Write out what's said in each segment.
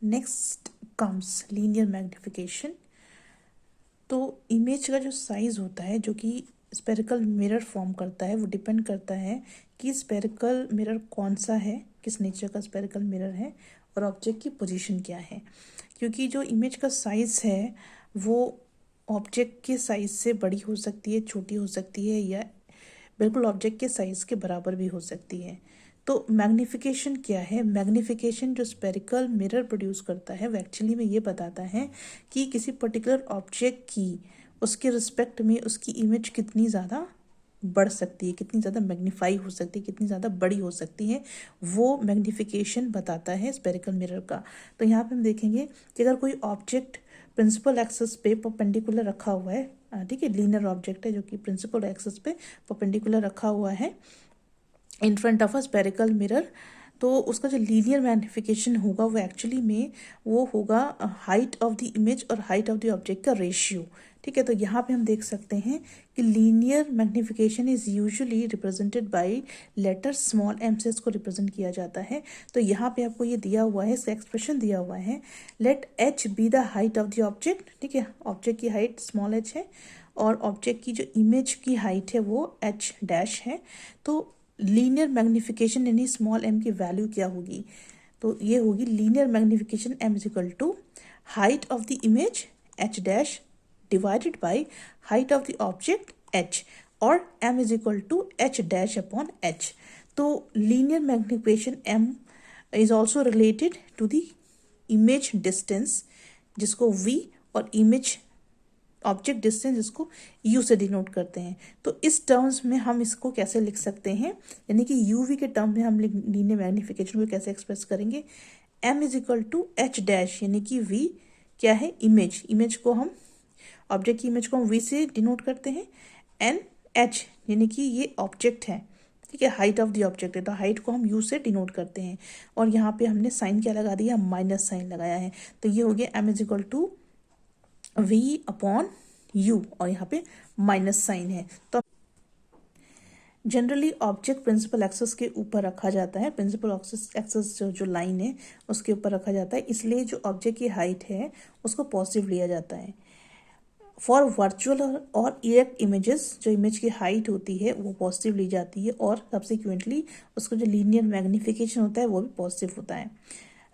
Next comes linear magnification. तो image का जो साइज होता है जो कि स्पेरिकल मिरर फॉर्म करता है वो डिपेंड करता है कि स्पेरिकल मिरर कौन सा है, किस नेचर का स्पेरिकल मिरर है और ऑब्जेक्ट की पोजीशन क्या है। क्योंकि जो इमेज का साइज है वो ऑब्जेक्ट के साइज से बड़ी हो सकती है, छोटी हो सकती है या बिल्कुल ऑब्जेक्ट के साइज के बराबर भी हो सकती है। तो मैग्निफिकेशन क्या है? मैग्निफिकेशन जो स्पेरिकल मिरर प्रोड्यूस करता है वो एक्चुअली में ये बताता है कि किसी पर्टिकुलर ऑब्जेक्ट की उसके रिस्पेक्ट में उसकी इमेज कितनी ज़्यादा बढ़ सकती है, कितनी ज़्यादा मैग्नीफाई हो सकती है, कितनी ज़्यादा बड़ी हो सकती है, वो मैग्निफिकेशन बताता है स्पेरिकल मिरर का। तो यहाँ पे हम देखेंगे कि अगर कोई ऑब्जेक्ट प्रिंसिपल एक्सिस पे परपेंडिकुलर रखा हुआ है, ठीक है, लीनियर ऑब्जेक्ट है जो कि प्रिंसिपल एक्सिस पे परपेंडिकुलर रखा हुआ है in front of a spherical mirror, तो उसका जो लीनियर मैग्निफिकेशन होगा वो एक्चुअली में वो होगा हाइट ऑफ द इमेज और हाइट ऑफ द ऑब्जेक्ट का रेशियो। ठीक है, तो यहाँ पे हम देख सकते हैं कि linear magnification is usually represented by letter small m से इसको रिप्रेजेंट किया जाता है। तो यहाँ पे आपको ये दिया हुआ है, इसका एक्सप्रेशन दिया हुआ है, let H be the height of the object. ठीक है, ऑब्जेक्ट की हाइट स्मॉल एच है और ऑब्जेक्ट की जो इमेज की हाइट है वो एच डैश है। तो लीनियर मैग्निफिकेशन यानी स्मॉल एम की वैल्यू क्या होगी? तो ये होगी linear magnification M is equal to height of the image H dash divided by height of the object H, और M is equal to H dash upon H. तो linear magnification M is also related to the image distance जिसको v और image object distance इसको u से denote करते हैं। तो इस टर्म्स में हम इसको कैसे लिख सकते हैं, यानी कि uv के टर्म में हम लीनियर मैग्निफिकेशन को कैसे एक्सप्रेस करेंगे? m is equal to H dash, यानी कि v क्या है? इमेज, इमेज को हम ऑब्जेक्ट की इमेज को हम v से डिनोट करते हैं, एन एच यानी कि ये ऑब्जेक्ट है, ठीक है, हाइट ऑफ द ऑब्जेक्ट है, तो हाइट को हम u से डिनोट करते हैं। और यहाँ पे हमने साइन क्या लगा दिया? माइनस साइन लगाया है। तो ये हो गया m is equal to v upon u और यहाँ पे माइनस साइन है। तो जनरली ऑब्जेक्ट प्रिंसिपल एक्सिस के ऊपर रखा जाता है, प्रिंसिपल एक्सिस जो लाइन है उसके ऊपर रखा जाता है, इसलिए जो ऑब्जेक्ट की हाइट है उसको पॉजिटिव लिया जाता है। फॉर वर्चुअल और इरेक्ट इमेजेस जो इमेज की हाइट होती है वो पॉजिटिव ली जाती है और सब्सिक्वेंटली उसका जो लीनियर मैग्निफिकेशन होता है वो भी पॉजिटिव होता है।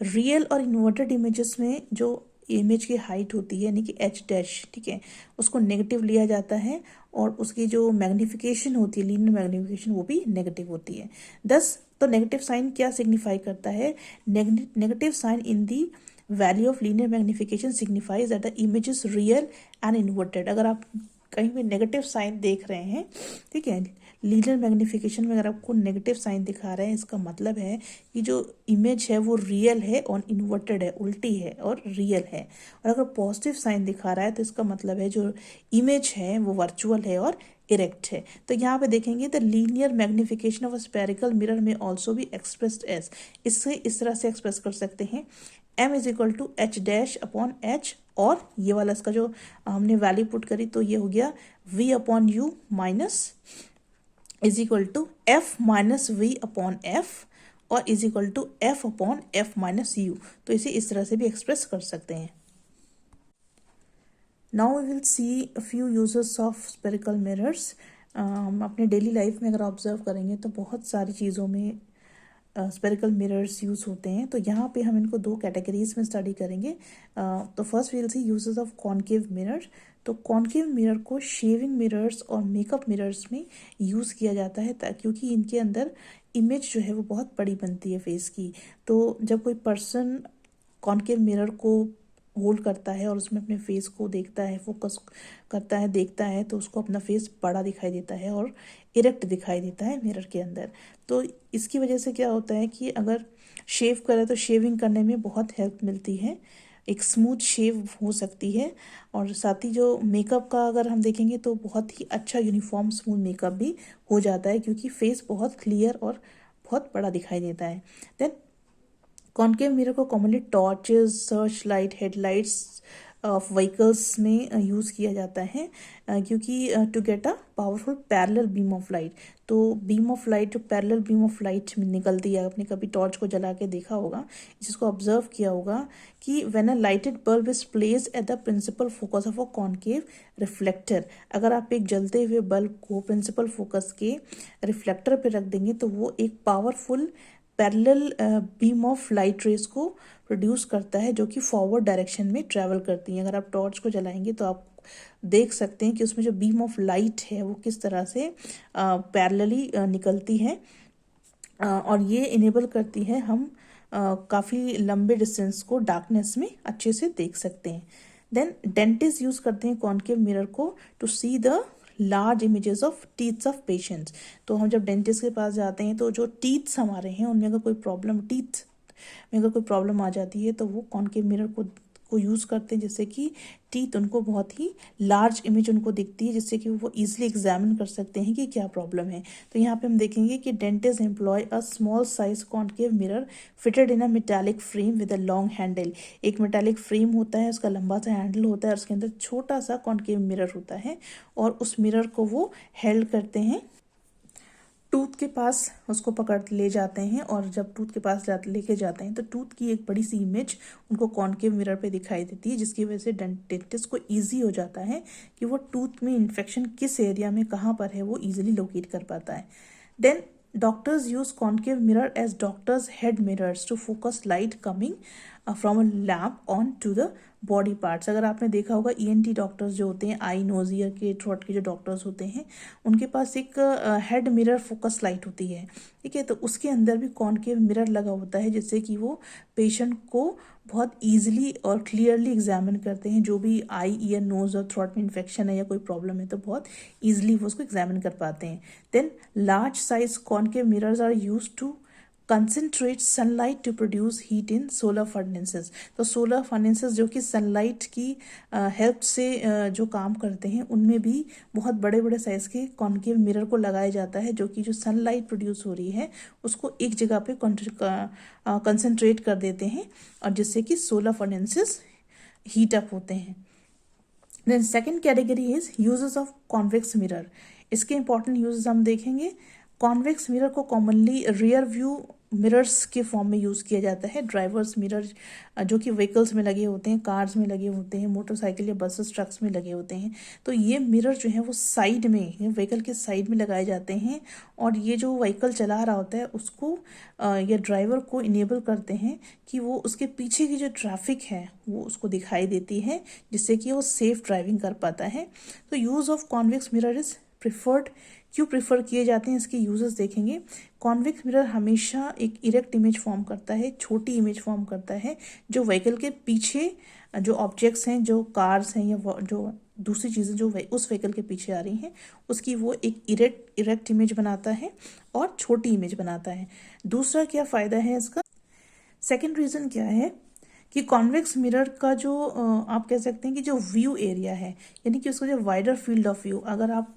रियल और इन्वर्टेड इमेजेस में जो इमेज की हाइट होती है यानी कि एच डैश, ठीक है, उसको नेगेटिव लिया जाता है और उसकी जो मैग्निफिकेशन होती है लीनियर मैग्निफिकेशन वो भी नेगेटिव होती है। दस तो नेगेटिव साइन क्या सिग्निफाई करता है? Negative sign in the value of linear magnification signifies that the image is real and inverted. अगर आप कहीं पे नेगेटिव साइन देख रहे हैं, ठीक है, लीनियर मैग्निफिकेशन में अगर आपको नेगेटिव साइन दिखा रहे हैं, इसका मतलब है कि जो इमेज है वो रियल है और इन्वर्टेड है, उल्टी है और रियल है। और अगर पॉजिटिव साइन दिखा रहा है तो इसका मतलब है जो इमेज है वो वर्चुअल है और इरेक्ट है। तो यहाँ पे देखेंगे the linear magnification of a spherical mirror में ऑल्सो भी एक्सप्रेस्ड एज, इससे इस तरह से एक्सप्रेस कर सकते हैं, m is equal to H dash upon H, और ये वाला इसका जो हमने वैल्यू पुट करी तो ये हो गया v upon U minus is equal to F minus V upon F और is equal to F upon F minus U. तो इसे इस तरह से भी एक्सप्रेस कर सकते हैं। Now we will see a few uses of spherical mirrors. हम अपने डेली लाइफ में अगर ऑब्जर्व करेंगे तो बहुत सारी चीज़ों में स्पेरिकल मिरर्स यूज़ होते हैं। तो यहाँ पे हम इनको दो कैटेगरीज में स्टडी करेंगे। तो first we will see uses of concave mirror. तो कॉन्केव मिरर को शेविंग मिरर्स और मेकअप मिरर्स में यूज़ किया जाता है क्योंकि इनके अंदर इमेज जो है वो बहुत बड़ी बनती है फेस की। तो जब कोई पर्सन कॉन्केव मिरर को होल्ड करता है और उसमें अपने फेस को देखता है, फोकस करता है, देखता है, तो उसको अपना फेस बड़ा दिखाई देता है और इरेक्ट दिखाई देता है मिरर के अंदर। तो इसकी वजह से क्या होता है कि अगर शेव करें तो शेविंग करने में बहुत हेल्प मिलती है, एक स्मूथ शेव हो सकती है। और साथ ही जो मेकअप का अगर हम देखेंगे तो बहुत ही अच्छा यूनिफॉर्म स्मूथ मेकअप भी हो जाता है क्योंकि फेस बहुत क्लियर और बहुत बड़ा दिखाई देता है। देन कॉन्केव मिरर को commonly torches, search light, headlights of vehicles में यूज़ किया जाता है, क्योंकि to get a powerful parallel beam of light. तो बीम ऑफ लाइट, जो पैरेलल बीम ऑफ लाइट निकलती है, आपने कभी टॉर्च को जला के देखा होगा, इसको ऑब्जर्व किया होगा कि when a lighted bulb is placed at the principal focus of a concave reflector, अगर आप एक जलते हुए बल्ब को प्रिंसिपल फोकस के रिफ्लेक्टर पे रख देंगे तो वो एक powerful parallel beam of light rays को प्रोड्यूस करता है, जो कि फॉरवर्ड डायरेक्शन में ट्रैवल करती हैं। अगर आप टॉर्च को जलाएंगे तो आप देख सकते हैं कि उसमें जो बीम ऑफ लाइट है वो किस तरह से पैरेलली निकलती है, और ये इनेबल करती है हम काफ़ी लंबे डिस्टेंस को डार्कनेस में अच्छे से देख सकते हैं। देन डेंटिस्ट यूज़ करते हैं कॉनकेव मिरर को to see the large images of teeths of patients. तो हम जब डेंटिस्ट के पास जाते हैं तो जो टीथ्स हमारे हैं उनमें अगर कोई प्रॉब्लम, टीथ में अगर कोई प्रॉब्लम आ जाती है तो वो कॉनकेव मिरर को यूज़ करते हैं, जिससे कि टीथ उनको बहुत ही लार्ज इमेज उनको दिखती है, जिससे कि वो इजीली एग्जामिन कर सकते हैं कि क्या प्रॉब्लम है। तो यहाँ पे हम देखेंगे कि dentist employ a small size concave mirror fitted in a metallic frame with a long handle. एक मेटालिक फ्रेम होता है, उसका लंबा सा हैंडल होता है, उसके अंदर छोटा सा कॉनकेव मिरर होता है, और उस मिरर को वो हेल्ड करते हैं, टूथ के पास उसको पकड़ ले जाते हैं, और जब टूथ के पास लेके जाते हैं तो टूथ की एक बड़ी सी इमेज उनको कॉनकेव मिरर पे दिखाई देती है, जिसकी वजह से डेंटिस्ट को इजी हो जाता है कि वो टूथ में इन्फेक्शन किस एरिया में कहाँ पर है वो इजीली लोकेट कर पाता है। Then doctors use concave mirror as doctors head mirrors to focus light coming from a lamp on to the body parts. अगर आपने देखा होगा ईएनटी डॉक्टर्स जो होते हैं, आई नोज ईयर के थ्रोट के जो डॉक्टर्स होते हैं, उनके पास एक हेड मिरर फोकस लाइट होती है, ठीक है। तो उसके अंदर भी कॉनकेव मिरर लगा होता है, जिससे कि वो पेशेंट को बहुत ईजिली और क्लियरली एग्जामिन करते हैं। जो भी आई, ईयर, नोज और थ्रोट में इन्फेक्शन है या कोई प्रॉब्लम है तो बहुत ईजिली वो उसको एग्जामिन कर पाते हैं। Then large size concave mirrors are use to concentrate sunlight to produce heat in solar furnaces. तो सोलर फर्नेसेस जो कि सनलाइट की हेल्प से जो काम करते हैं, उनमें भी बहुत बड़े बड़े साइज के कॉनकेव मिरर को लगाया जाता है, जो कि जो सनलाइट प्रोड्यूस हो रही है उसको एक जगह पे कंसनट्रेट कर देते हैं, और जिससे कि सोलर फर्नेसेस हीट अप होते हैं। Then second category is uses of convex mirror. इसके इंपॉर्टेंट यूजेस हम देखेंगे। कॉन्वेक्स मिरर को कॉमनली रियर व्यू मिरर्स के फॉर्म में यूज़ किया जाता है। ड्राइवर्स मिरर जो कि व्हीकल्स में लगे होते हैं, कार्स में लगे होते हैं, मोटरसाइकिल या बसेस, ट्रक्स में लगे होते हैं। तो ये मिरर जो है वो साइड में, व्हीकल के साइड में लगाए जाते हैं, और ये जो व्हीकल चला रहा होता है उसको या ड्राइवर को इनेबल करते हैं कि वो उसके पीछे की जो ट्रैफिक है वो उसको दिखाई देती है, जिससे कि वो सेफ ड्राइविंग कर पाता है। तो use of convex mirror is preferred. क्यों प्रिफर किए जाते हैं, इसके यूजेस देखेंगे। कॉन्वेक्स मिरर हमेशा एक इरेक्ट इमेज फॉर्म करता है, छोटी इमेज फॉर्म करता है, जो व्हीकल के पीछे जो ऑब्जेक्ट्स हैं, जो कार्स हैं या जो दूसरी चीज़ें जो उस व्हीकल के पीछे आ रही हैं, उसकी वो एक इरेक्ट इमेज बनाता है और छोटी इमेज बनाता है। दूसरा क्या फ़ायदा है इसका, सेकेंड रीज़न क्या है कि कॉन्वेक्स मिरर का जो आप कह सकते हैं कि जो व्यू एरिया है, यानी कि उसका जो वाइडर फील्ड ऑफ व्यू, अगर आप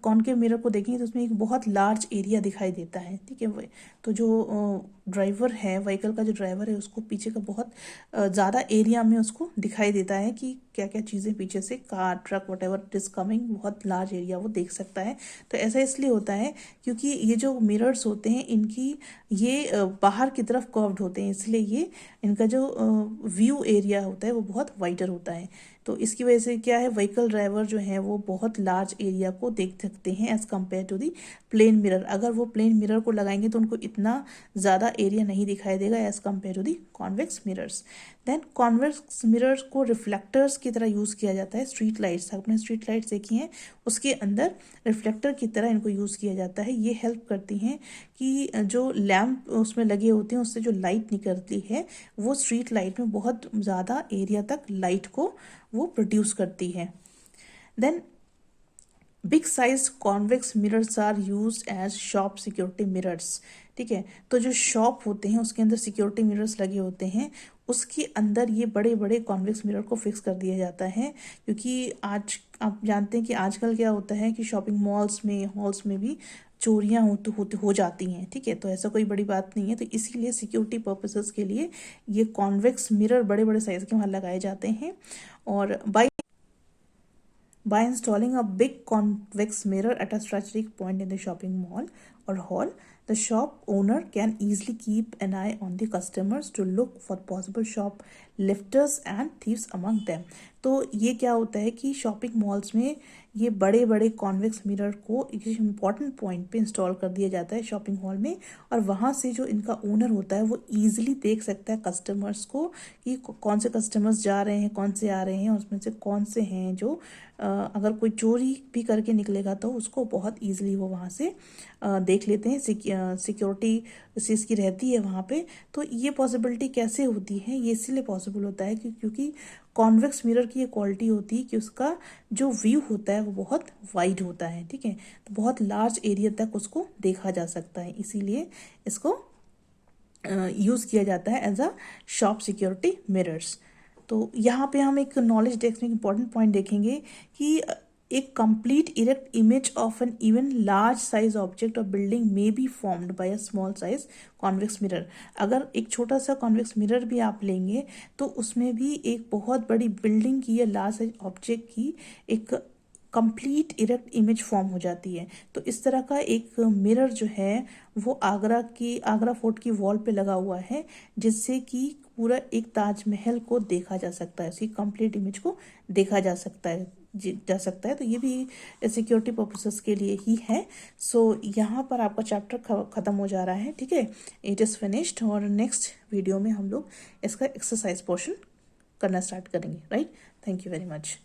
कॉनकेव मिरर को देखेंगे तो उसमें एक बहुत लार्ज एरिया दिखाई देता है, ठीक है। तो जो ड्राइवर है, व्हीकल का जो ड्राइवर है, उसको पीछे का बहुत ज़्यादा एरिया में उसको दिखाई देता है कि क्या क्या चीज़ें पीछे से, car, truck, what ever it is coming, बहुत लार्ज एरिया वो देख सकता है। तो ऐसा इसलिए होता है क्योंकि ये जो मिरर्स होते हैं इनकी ये बाहर की तरफ कर्व्ड होते हैं, इसलिए ये इनका जो व्यू एरिया होता है वो बहुत वाइडर होता है। तो इसकी वजह से क्या है, व्हीकल ड्राइवर जो है वो बहुत लार्ज एरिया को देख सकते हैं as compare to the plane mirror. अगर वो प्लेन मिरर को लगाएंगे तो उनको इतना ज़्यादा एरिया नहीं दिखाई देगा as compare to the convex mirrors. Then convex mirrors को रिफ्लेक्टर्स की तरह यूज़ किया जाता है। स्ट्रीट लाइट्स, आपने स्ट्रीट लाइट्स देखी हैं, उसके अंदर रिफ्लेक्टर की तरह इनको यूज़ किया जाता है। ये हेल्प करती हैं कि जो लैम्प उसमें लगे होते हैं उससे जो लाइट निकलती है वो स्ट्रीट लाइट में बहुत ज़्यादा एरिया तक लाइट को वो प्रोड्यूस करती है। Then big size convex mirrors are use as shop security mirrors, ठीक है। तो जो शॉप होते हैं उसके अंदर सिक्योरिटी मिरर्स लगे होते हैं, उसके अंदर ये बड़े बड़े कॉन्वेक्स मिरर को फिक्स कर दिया जाता है, क्योंकि आज आप जानते हैं कि आजकल क्या होता है कि शॉपिंग मॉल्स में, हॉल्स में भी चोरियां हो जाती हैं, ठीक है। तो ऐसा कोई बड़ी बात नहीं है। तो इसीलिए सिक्योरिटी पर्पसेस के लिए ये कॉन्वेक्स मिरर बड़े बड़े साइज के वहाँ लगाए जाते हैं। और by installing a big convex mirror at a strategic point in the shopping mall or hall, the shop owner can easily keep an eye on the customers to look for possible shoplifters and thieves among them. तो ये क्या होता है कि shopping malls में ये बड़े बड़े कॉन्वेक्स मिरर को एक इम्पॉर्टेंट पॉइंट पे इंस्टॉल कर दिया जाता है शॉपिंग मॉल में, और वहाँ से जो इनका ओनर होता है वो ईजिली देख सकता है कस्टमर्स को कि कौन से कस्टमर्स जा रहे हैं, कौन से आ रहे हैं, उसमें से कौन से हैं जो अगर कोई चोरी भी करके निकलेगा तो उसको बहुत ईजिली वो वहाँ से देख लेते हैं। सिक्योरिटी इस चीज़ की रहती है वहाँ पे। तो ये पॉसिबिलिटी कैसे होती है, ये इसीलिए पॉसिबल होता है क्योंकि कॉन्वेक्स मिरर की ये क्वालिटी होती है कि उसका जो व्यू होता है वो बहुत वाइड होता है, ठीक है। तो बहुत लार्ज एरिया तक उसको देखा जा सकता है, इसीलिए इसको यूज़ किया जाता है as a shop security mirrors. तो यहाँ पे हम एक नॉलेज डेस्क में इंपॉर्टेंट पॉइंट देखेंगे कि एक complete erect image of an even large size object और बिल्डिंग में be formed by a small size convex mirror. अगर एक छोटा सा कॉन्वेक्स मिरर भी आप लेंगे तो उसमें भी एक बहुत बड़ी बिल्डिंग की या लार्ज साइज ऑब्जेक्ट की एक कंप्लीट इरेक्ट इमेज फॉर्म हो जाती है। तो इस तरह का एक मिरर जो है वो आगरा फोर्ट की वॉल पे लगा हुआ है, जिससे कि पूरा एक ताजमहल को देखा जा सकता है, उसकी कंप्लीट इमेज को देखा जा सकता है। तो ये भी सिक्योरिटी पर्पसेस के लिए ही है। सो यहाँ पर आपका चैप्टर ख़त्म हो जा रहा है, ठीक है। It is finished. और नेक्स्ट वीडियो में हम लोग इसका एक्सरसाइज पोर्शन करना स्टार्ट करेंगे, right. Thank you very much.